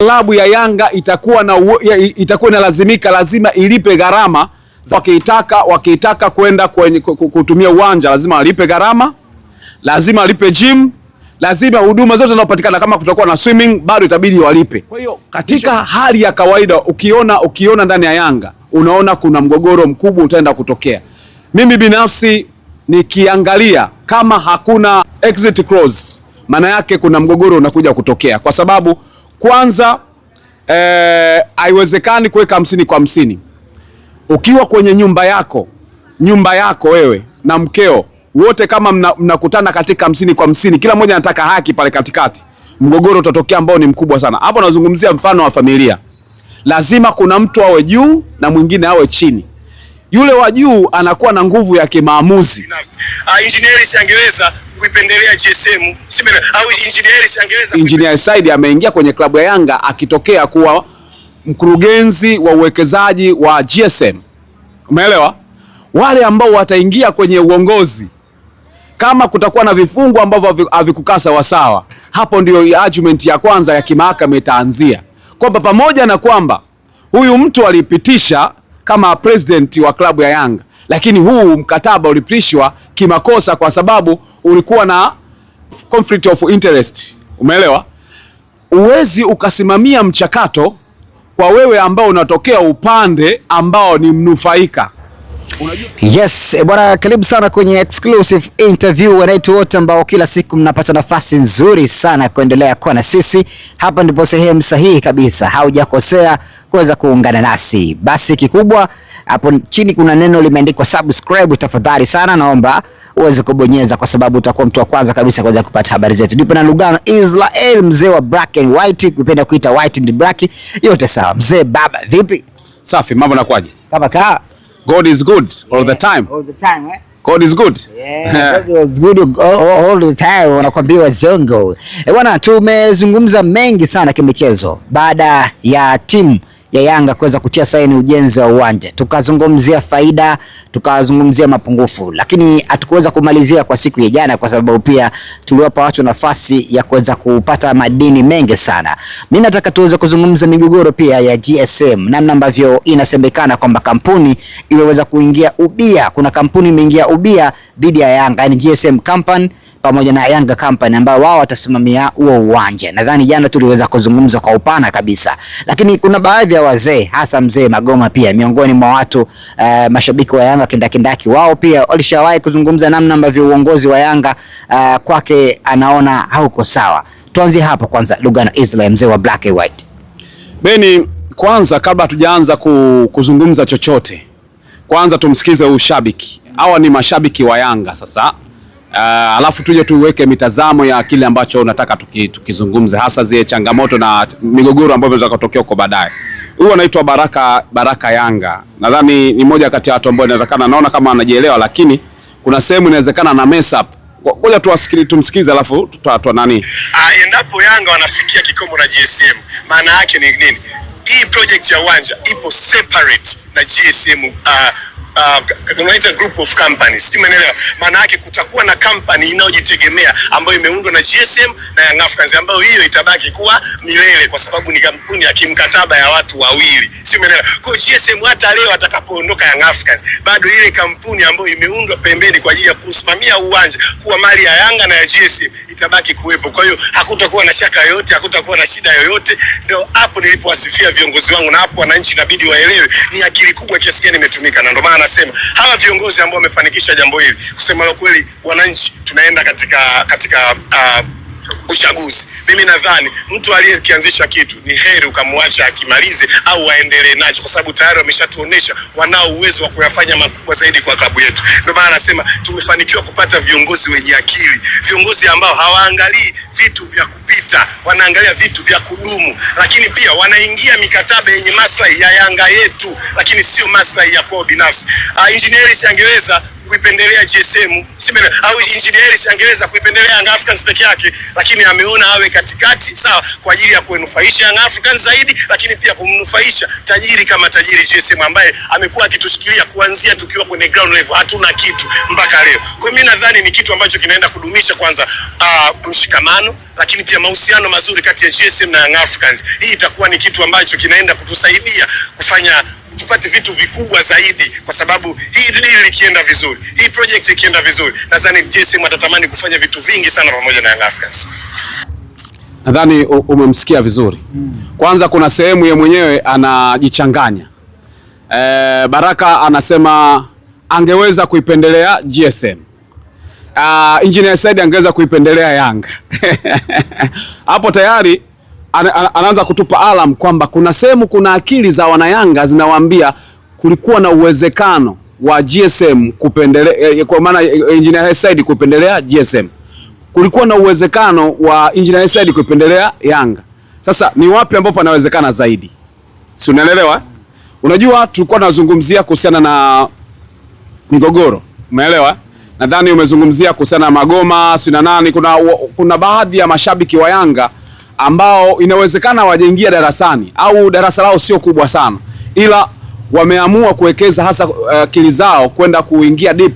Klabu ya Yanga itakuwa inalazimika lazima ilipe gharama wakitaka kwenda kutumia uwanja, lazima walipe gharama, lazima walipe gym, lazima huduma zote zinazopatikana. Kama kutakuwa na swimming bado itabidi walipe. Kwa hiyo katika hali ya kawaida ukiona ndani ya Yanga unaona kuna mgogoro mkubwa utaenda kutokea. Mimi binafsi nikiangalia kama hakuna exit clause, maana yake kuna mgogoro unakuja kutokea, kwa sababu kwanza haiwezekani kuweka 50 kwa 50. Ukiwa kwenye nyumba yako wewe na mkeo wote kama mnakutana katika 50 kwa 50, kila mmoja anataka haki pale katikati, mgogoro utatokea ambao ni mkubwa sana. Hapo nazungumzia mfano wa familia. Lazima kuna mtu awe juu na mwingine awe chini. Yule wa juu anakuwa na nguvu ya kimaamuzi. Engineer siangeweza kuipendelea GSM, au engineer siangeweza. Engineer Said ameingia kwenye klabu ya Yanga akitokea kuwa mkurugenzi wa uwekezaji wa GSM. Umeelewa? Wale ambao wataingia kwenye uongozi, kama kutakuwa na vifungu ambavyo havikukaa sawa, hapo ndio argument ya kwanza ya kimahakama itaanzia. Kwamba pamoja na kwamba huyu mtu alipitisha kama president wa klabu ya Yanga, lakini huu mkataba ulipitishwa kimakosa kwa sababu ulikuwa na conflict of interest. Umeelewa? Uwezi ukasimamia mchakato kwa wewe ambao unatokea upande ambao ni mnufaika. Yes, bwana, karibu sana kwenye exclusive interview wetu wote ambao kila siku mnapata nafasi nzuri sana kuendelea kuwa na sisi. Hapa ndipo sehemu sahihi kabisa, haujakosea kuweza kuungana nasi. Basi kikubwa hapo chini kuna neno limeandikwa subscribe, tafadhali sana naomba uweze kubonyeza, kwa sababu utakuwa mtu wa kwanza kabisa kuweza kupata habari zetu. Ndipo na Lugano Israel, mzee wa black and white, ukipenda kuita white and black, yote sawa. Mzee baba, vipi? Safi, mambo nakwaje? Kama kaa God is good all the time. All the time, eh? God is good. Yeah, God is good all the time, wanakuambia wazungu. Bwana, tumezungumza mengi sana kimichezo baada ya timu ya Yanga kuweza kutia saini ujenzi wa uwanja. Tukazungumzia faida, tukazungumzia mapungufu, lakini hatukuweza kumalizia kwa siku ya jana kwa sababu pia tuliwapa watu nafasi ya kuweza kupata madini mengi sana. Mimi nataka tuweze kuzungumza migogoro pia ya GSM, namna ambavyo inasemekana kwamba kampuni imeweza kuingia ubia. Kuna kampuni imeingia ubia dhidi ya Yanga, yani GSM Company pamoja na Yanga Company ambao wao watasimamia huo uwanja. Nadhani jana tuliweza kuzungumza kwa upana kabisa, lakini kuna baadhi ya wazee, hasa mzee Magoma pia miongoni mwa watu mashabiki wa Yanga kindakindaki, wao pia walishawahi kuzungumza namna ambavyo uongozi wa Yanga kwake anaona hauko sawa. Tuanze hapo kwanza, Lugano Israel, mzee wa black and white. Beni, kwanza kabla tujaanza kuzungumza chochote, kwanza tumsikize ushabiki. Hawa ni mashabiki wa Yanga sasa. Alafu tuje tuweke mitazamo ya kile ambacho unataka tukizungumza, hasa zile changamoto na migogoro ambayo inaweza kutokea huko baadaye. Huyu anaitwa Baraka Yanga. Nadhani ni moja kati ya watu ambao inawezekana naona kama anajielewa, lakini kuna sehemu inawezekana na mess up. Ngoja tumsikize alafu tutatoa nani. Endapo Yanga wanafikia kikomo na GSM, maana yake ni nini? Hii project ya uwanja ipo separate na GSM unaita group of companies. Umeelewa? Maana yake kutakuwa na company inayojitegemea ambayo imeundwa na GSM na Young Africans, ambayo hiyo itabaki kuwa milele kwa sababu ni kampuni ya kimkataba ya watu wawili. Umeelewa? Kwa GSM hata leo atakapoondoka Young Africans, bado ile kampuni ambayo imeundwa pembeni kwa ajili ya kusimamia uwanja kuwa mali ya Yanga na ya GSM itabaki kuwepo. Kwa hiyo hakutakuwa na shaka yoyote, hakutakuwa na shida yoyote. Ndio hapo nilipowasifia viongozi wangu, na hapo wananchi inabidi waelewe ni akili kubwa kiasi gani imetumika. Na ndio maana nasema hawa viongozi ambao wamefanikisha jambo hili, kusema la kweli, wananchi tunaenda katika uchaguzi. Mimi nadhani mtu aliyekianzisha kitu ni heri ukamwacha akimalize au aendelee nacho, kwa sababu tayari wameshatuonesha wanao uwezo wa kuyafanya makubwa zaidi kwa klabu yetu. Ndio maana nasema tumefanikiwa kupata viongozi wenye akili, viongozi ambao hawaangalii vitu vya kupita, wanaangalia vitu vya kudumu, lakini pia wanaingia mikataba yenye maslahi ya Yanga yetu, lakini sio maslahi ya kwao binafsi. Engineer siangeweza kuipendelea GSM, au engineer siangeweza kuipendelea Young Africans peke yake, lakini ameona awe katikati, sawa, kwa ajili ya kunufaisha Young Africans zaidi, lakini pia kumnufaisha tajiri kama tajiri GSM ambaye amekuwa akitushikilia kuanzia tukiwa kwenye ground level, hatuna kitu mpaka leo. Kwa mimi nadhani ni kitu ambacho kinaenda kudumisha kwanza mshikamano, lakini pia mahusiano mazuri kati ya GSM na Young Africans. Hii itakuwa ni kitu ambacho kinaenda kutusaidia kufanya tupate vitu vikubwa zaidi, kwa sababu hii deal ikienda vizuri, hii project ikienda vizuri, nadhani GSM atatamani kufanya vitu vingi sana pamoja na Young Africans. Nadhani umemsikia vizuri. Kwanza kuna sehemu ye mwenyewe anajichanganya. Baraka anasema angeweza kuipendelea GSM. Engineer Said angeweza kuipendelea Yanga. Hapo tayari anaanza kutupa alarm kwamba kuna sehemu, kuna akili za wanayanga zinawaambia kulikuwa na uwezekano wa GSM kupendelea, kwa maana Engineer Said kupendelea GSM. Kulikuwa na uwezekano wa Engineer Said kupendelea Yanga. Sasa ni wapi ambapo panawezekana zaidi? Si unaelewa? Unajua tulikuwa tunazungumzia kuhusiana na migogoro. Umeelewa? Nadhani umezungumzia kuhusiana na Magoma, sina nani, kuna baadhi ya mashabiki wa Yanga ambao inawezekana wajaingia darasani au darasa lao sio kubwa sana, ila wameamua kuwekeza hasa akili zao kwenda kuingia deep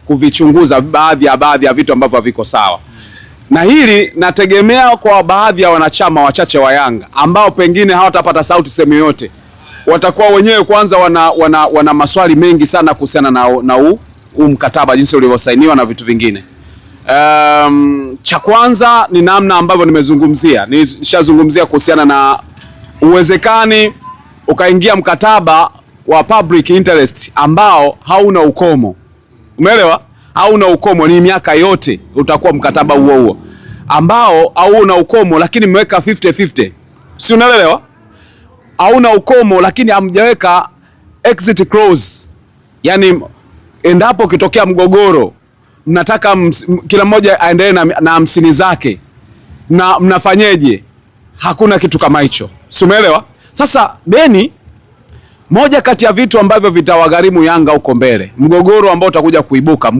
kuvichunguza baadhi ya vitu ambavyo haviko sawa. Na hili nategemea kwa baadhi ya wanachama wachache wa Yanga ambao pengine hawatapata sauti sehemu yote, watakuwa wenyewe kwanza wana maswali mengi sana kuhusiana na huu mkataba jinsi ulivyosainiwa na vitu vingine. Cha kwanza ni namna ambavyo nishazungumzia kuhusiana na uwezekani ukaingia mkataba wa public interest ambao hauna ukomo. Umeelewa? Hauna ukomo, ni miaka yote utakuwa mkataba huo ambao hauna ukomo, lakini mmeweka 50-50. Si unaelewa? Hauna ukomo lakini hamjaweka exit clause. Yaani endapo kitokea mgogoro, mnataka kila mmoja aendelee na 50 zake, na mnafanyeje? Hakuna kitu kama hicho. Si umeelewa? Sasa Beni, moja kati ya vitu ambavyo vitawagharimu Yanga huko mbele, mgogoro ambao utakuja kuibuka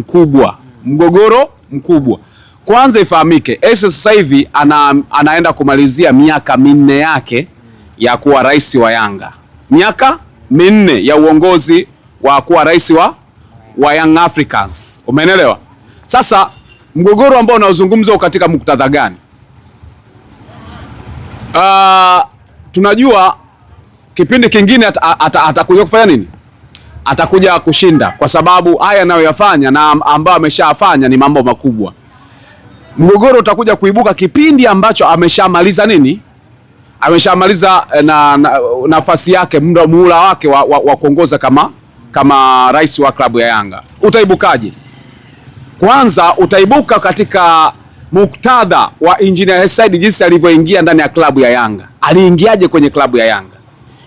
mgogoro mkubwa. Kwanza ifahamike, sasa hivi anaenda kumalizia miaka 4 yake ya kuwa rais wa Yanga. Miaka 4 ya uongozi wa kuwa rais wa Young Africans. Umeelewa? Sasa mgogoro ambao unaozungumzwa katika muktadha gani? Tunajua kipindi kingine atakuja kufanya nini? Atakuja kushinda, kwa sababu haya anayoyafanya na ambao ameshafanya ni mambo makubwa. Mgogoro utakuja kuibuka kipindi ambacho ameshamaliza nini? Ameshamaliza nafasi yake, muhula wake wa kuongoza kama rais wa klabu ya Yanga. Utaibukaje? Kwanza utaibuka katika muktadha wa Engineer Said jinsi alivyoingia ndani ya klabu ya Yanga. Aliingiaje kwenye klabu ya Yanga?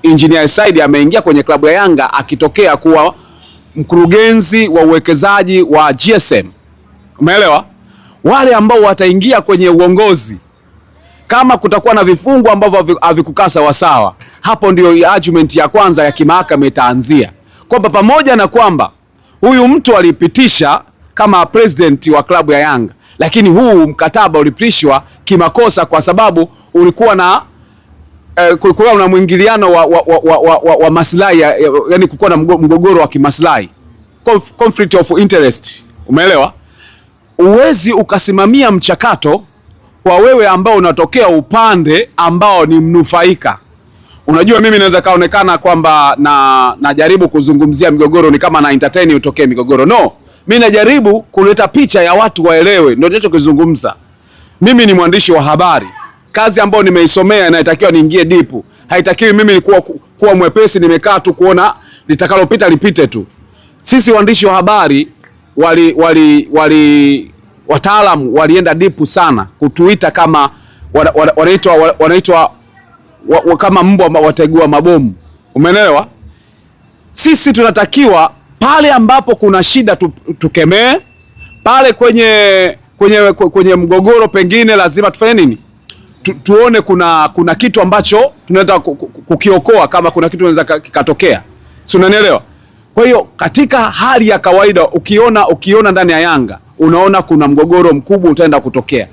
Engineer Said ameingia kwenye klabu ya Yanga akitokea kuwa mkurugenzi wa uwekezaji wa GSM. Umeelewa? Wale ambao wataingia kwenye uongozi, kama kutakuwa na vifungu ambavyo havikukaa sawa, hapo ndio argument ya kwanza ya kimahakama itaanzia. Kwamba pamoja na kwamba huyu mtu alipitisha kama president wa klabu ya Yanga, lakini huu mkataba ulipitishwa kimakosa kwa sababu ulikuwa na kulikuwa na mwingiliano wa maslahi, yani kulikuwa na mgogoro wa kimaslahi, conflict of interest. Umeelewa? Uwezi ukasimamia mchakato kwa wewe ambao unatokea upande ambao ni mnufaika. Unajua, mimi naweza kaonekana kwamba najaribu kuzungumzia migogoro, ni kama na entertain utokee migogoro. No, mimi najaribu kuleta picha ya watu waelewe, ndio ninachokizungumza. Mimi ni mwandishi wa habari, kazi ambayo nimeisomea inatakiwa niingie deep. Haitakiwi mimi kuwa mwepesi nimekaa tu kuona litakalopita lipite tu. Sisi waandishi wa habari wataalamu walienda deep sana kutuita kama wanaitwa kama mbwa wategua mabomu. Umeelewa? Sisi tunatakiwa pale ambapo kuna shida tukemee, pale kwenye mgogoro pengine lazima tufanye nini? Tuone kuna kitu ambacho tunataka kukiokoa, kama kuna kitu kinaweza kikatokea. Si unanielewa? Kwa hiyo katika hali ya kawaida ukiona ndani ya Yanga unaona kuna mgogoro mkubwa utaenda kutokea.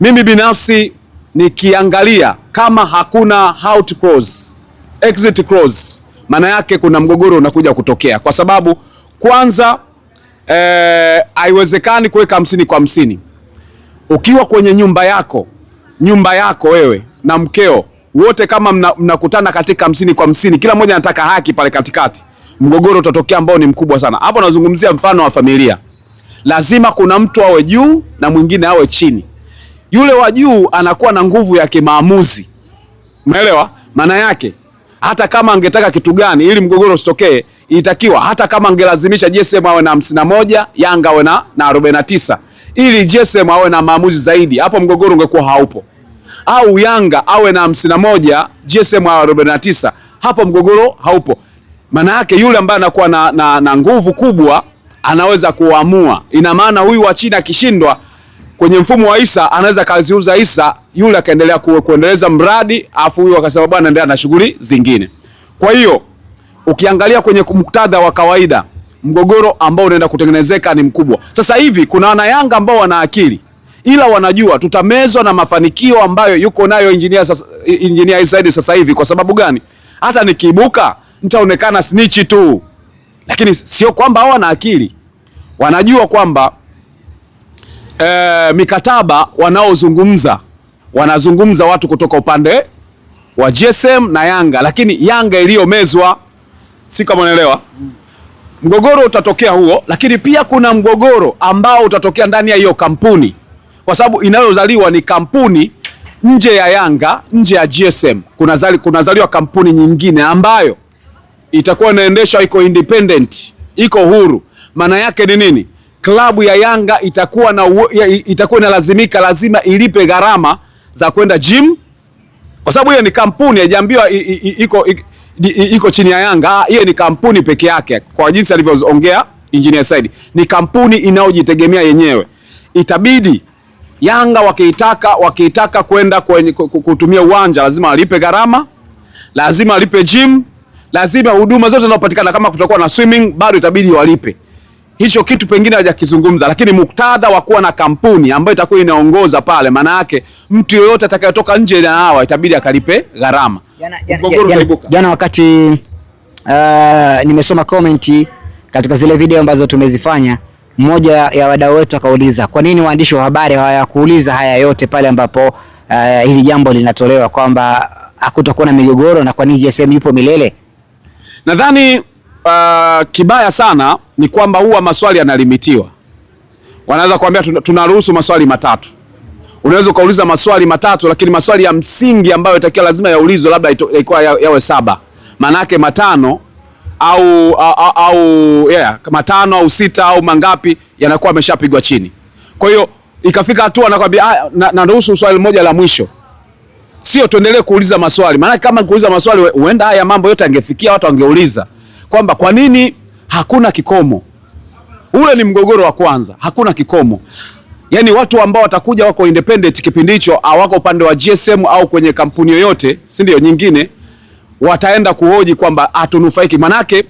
Mimi binafsi nikiangalia kama hakuna out clause, exit clause, maana yake kuna mgogoro unakuja kutokea, kwa sababu kwanza haiwezekani kuweka 50 kwa 50. Ukiwa kwenye nyumba yako nyumba yako wewe na mkeo wote kama mnakutana katika 50 kwa 50, kila mmoja anataka haki pale katikati, mgogoro utatokea ambao ni mkubwa sana. Hapo nazungumzia mfano wa familia. Lazima kuna mtu awe juu na mwingine awe chini. Yule wa juu anakuwa na nguvu ya kimaamuzi. Umeelewa? Maana yake hata kama angetaka kitu gani ili mgogoro usitokee, itakiwa hata kama angelazimisha GSM awe na 51, Yanga awe na 49 ili GSM awe na maamuzi zaidi, hapo mgogoro ungekuwa haupo. Au Yanga awe na 51, GSM awe 49, hapo mgogoro haupo. Maana yake yule ambaye anakuwa na nguvu kubwa anaweza kuamua. Ina maana huyu wa chini akishindwa kwenye mfumo wa Isa, anaweza kaziuza Isa, yule akaendelea kuendeleza mradi, afu huyu akasema bwana endelea na shughuli zingine. Kwa hiyo ukiangalia kwenye muktadha wa kawaida, mgogoro ambao unaenda kutengenezeka ni mkubwa. Sasa hivi kuna wana Yanga ambao wana akili, ila wanajua tutamezwa na mafanikio ambayo yuko nayo Engineer Said sasa hivi. Kwa sababu gani? Hata nikiibuka nitaonekana snitch tu, lakini sio kwamba hawana akili. Wanajua kwamba mikataba wanazungumza watu kutoka upande wa GSM na Yanga, lakini Yanga iliyomezwa, si kama unaelewa. Mgogoro utatokea huo, lakini pia kuna mgogoro ambao utatokea ndani ya hiyo kampuni, kwa sababu inayozaliwa ni kampuni nje ya Yanga, nje ya GSM. Kunazaliwa kampuni nyingine ambayo itakuwa inaendeshwa, iko independent, iko huru. Maana yake ni nini? Klabu ya Yanga itakuwa lazima ilipe gharama za kwenda gym, kwa sababu hiyo ni kampuni, haijaambiwa iko chini ya Yanga. Hiyo ni kampuni peke yake, kwa jinsi alivyoongea Engineer Said, ni kampuni inayojitegemea yenyewe. Itabidi Yanga wakiitaka kwenda kutumia uwanja, lazima walipe gharama, lazima walipe gym, lazima huduma zote zinazopatikana, kama kutakuwa na swimming bado itabidi walipe. Hicho kitu pengine hawajakizungumza, lakini muktadha wa kuwa na kampuni ambayo itakuwa inaongoza pale, maana yake mtu yoyote atakayetoka nje na hawa itabidi akalipe gharama. Jana wakati nimesoma comment katika zile video ambazo tumezifanya, mmoja ya wadau wetu akauliza kwa nini waandishi wa habari hawakuuliza haya yote pale ambapo hili jambo linatolewa kwamba hakutakuwa na migogoro, na kwa nini GSM yupo milele? Nadhani kibaya sana ni kwamba huwa maswali yanalimitiwa. Wanaweza kuambia tunaruhusu maswali matatu. Unaweza ukauliza maswali matatu, lakini maswali ya msingi ambayo itakiwa lazima yaulizwe labda ilikuwa yawe 7. Maana yake matano matano au 6 au mangapi yanakuwa yameshapigwa chini. Kwa hiyo ikafika hatua anakuambia naruhusu swali moja la mwisho. Sio tuendelee kuuliza maswali. Maana kama kuuliza maswali huenda haya mambo yote angefikia watu wangeuliza kwamba kwa nini hakuna kikomo. Ule ni mgogoro wa kwanza, hakuna kikomo. Yaani watu ambao watakuja wako independent kipindi hicho, wako upande wa GSM au kwenye kampuni yoyote, si ndio, nyingine, wataenda kuhoji kwamba hatunufaiki. Manake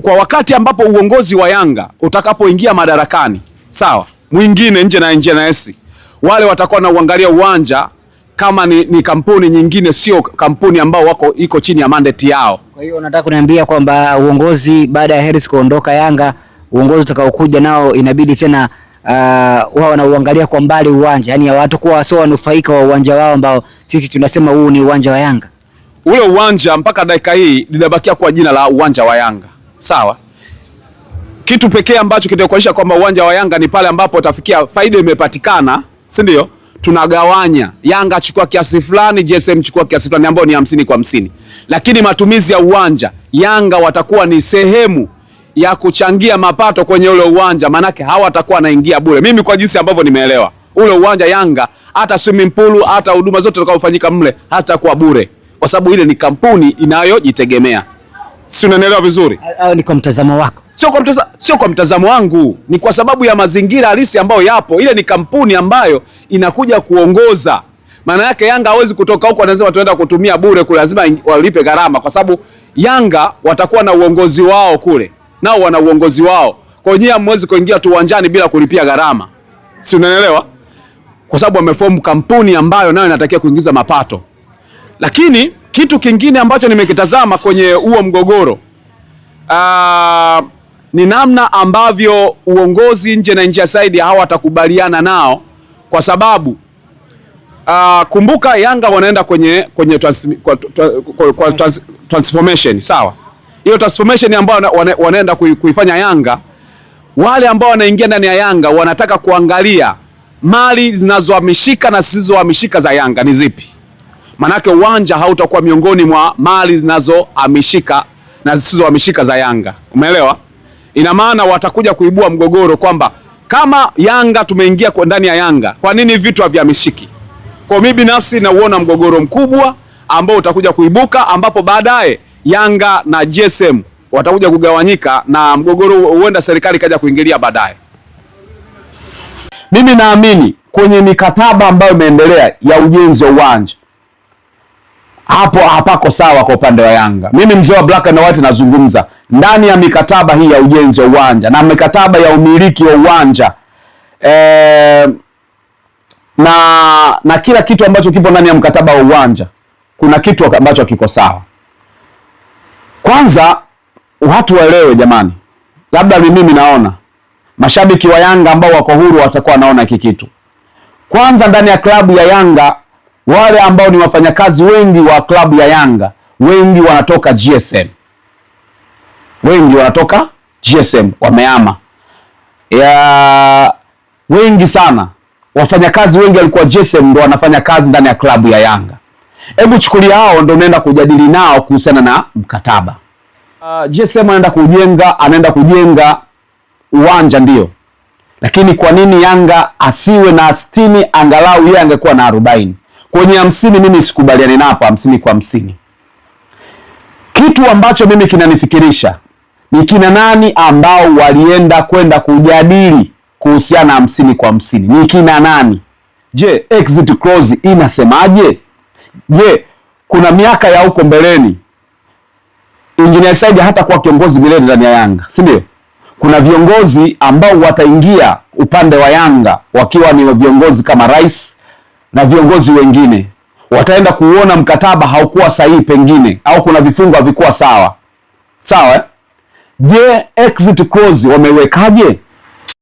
kwa wakati ambapo uongozi wa Yanga utakapoingia madarakani, sawa, mwingine nje na NGNS, wale watakuwa na uangalia uwanja kama ni kampuni nyingine, sio kampuni ambao iko chini ya mandate yao. Kwa hiyo unataka kuniambia kwamba uongozi baada ya Harris kuondoka Yanga, uongozi utakaokuja nao inabidi tena wao wanauangalia kwa mbali uwanja, yani watu kuwa sio wanufaika wa uwanja wao ambao sisi tunasema huu ni uwanja wa Yanga. Ule uwanja mpaka dakika hii linabakia kwa jina la uwanja wa Yanga. Sawa? Kitu pekee ambacho kitakuonyesha kwamba uwanja wa Yanga ni pale ambapo utafikia faida imepatikana, si ndio? Tunagawanya, Yanga chukua kiasi fulani, GSM chukua kiasi fulani, ambao ni 50 kwa 50. Lakini matumizi ya uwanja, Yanga watakuwa ni sehemu ya kuchangia mapato kwenye ule uwanja, manake hawatakuwa naingia bure. Mimi kwa jinsi ambavyo nimeelewa, ule uwanja Yanga, hata swimming pool, hata huduma zote zitakazofanyika mle hazitakuwa bure, kwa sababu ile ni kampuni inayojitegemea. Si unanielewa vizuri? Au ni kwa mtazamo wako? Sio kwa mtazamo wangu, ni kwa sababu ya mazingira halisi ambayo yapo. Ile ni kampuni ambayo inakuja kuongoza. Maana yake Yanga hawezi kutoka huko anasema tuenda kutumia bure kule, lazima walipe gharama, kwa sababu Yanga watakuwa na uongozi wao kule. Nao wana uongozi wao. Kwa hiyo hamwezi kuingia tu uwanjani bila kulipia gharama. Si unanielewa? Kwa sababu wameform kampuni ambayo nayo inatakiwa kuingiza mapato. Lakini kitu kingine ambacho nimekitazama kwenye huo mgogoro ni namna ambavyo uongozi nje na Engineer Said hawatakubaliana nao, kwa sababu kumbuka Yanga wanaenda kwenye transformation, sawa? Hiyo transformation ambayo wanaenda kuifanya Yanga, wale ambao wanaingia ndani ya Yanga wanataka kuangalia mali zinazohamishika na zisizohamishika za Yanga ni zipi. Manake uwanja hautakuwa miongoni mwa mali zinazohamishika na zisizohamishika za Yanga. Umeelewa? Ina maana watakuja kuibua mgogoro kwamba kama Yanga tumeingia kwa ndani ya Yanga, kwa nini vitu havihamishiki? Kwa mimi binafsi nauona mgogoro mkubwa ambao utakuja kuibuka, ambapo baadaye Yanga na GSM watakuja kugawanyika na mgogoro huenda serikali kaja kuingilia baadaye. Mimi naamini kwenye mikataba ambayo imeendelea ya ujenzi wa uwanja, hapo hapako sawa kwa upande wa Yanga. Mimi mzee wa black and white nazungumza ndani ya mikataba hii ya ujenzi wa uwanja na mikataba ya umiliki wa uwanja na kila kitu ambacho kipo ndani ya mkataba wa uwanja, kuna kitu ambacho hakiko sawa. Kwanza watu waelewe jamani, labda mimi naona mashabiki wa Yanga ambao wako huru watakuwa wanaona hiki kitu. Kwanza ndani ya klabu ya Yanga, wale ambao ni wafanyakazi wengi wa klabu ya Yanga, wengi wanatoka GSM. Wengi wanatoka GSM, wameama. Wengi sana. Wafanyakazi wengi walikuwa GSM ndio wanafanya kazi ndani ya klabu ya Yanga. Hebu chukulia hao ndio unaenda kujadili nao kuhusiana na mkataba. GSM anaenda kujenga uwanja ndio. Lakini kwa nini Yanga asiwe na 60 angalau yeye angekuwa na 40? Kwenye 50 mimi sikubaliani napo 50 kwa 50. Kitu ambacho mimi kinanifikirisha ni kina nani ambao walienda kwenda kujadili kuhusiana 50 kwa 50. Ni kina nani? Je, exit clause inasemaje? Je, kuna miaka ya huko mbeleni Engineer Said hata kwa kiongozi milele ndani ya Yanga, si ndio? Kuna viongozi ambao wataingia upande wa Yanga wakiwa ni viongozi kama rais na viongozi wengine. Wataenda kuona mkataba haukuwa sahihi pengine, au kuna vifungu havikuwa sawa. Sawa? Je, exit clause wamewekaje?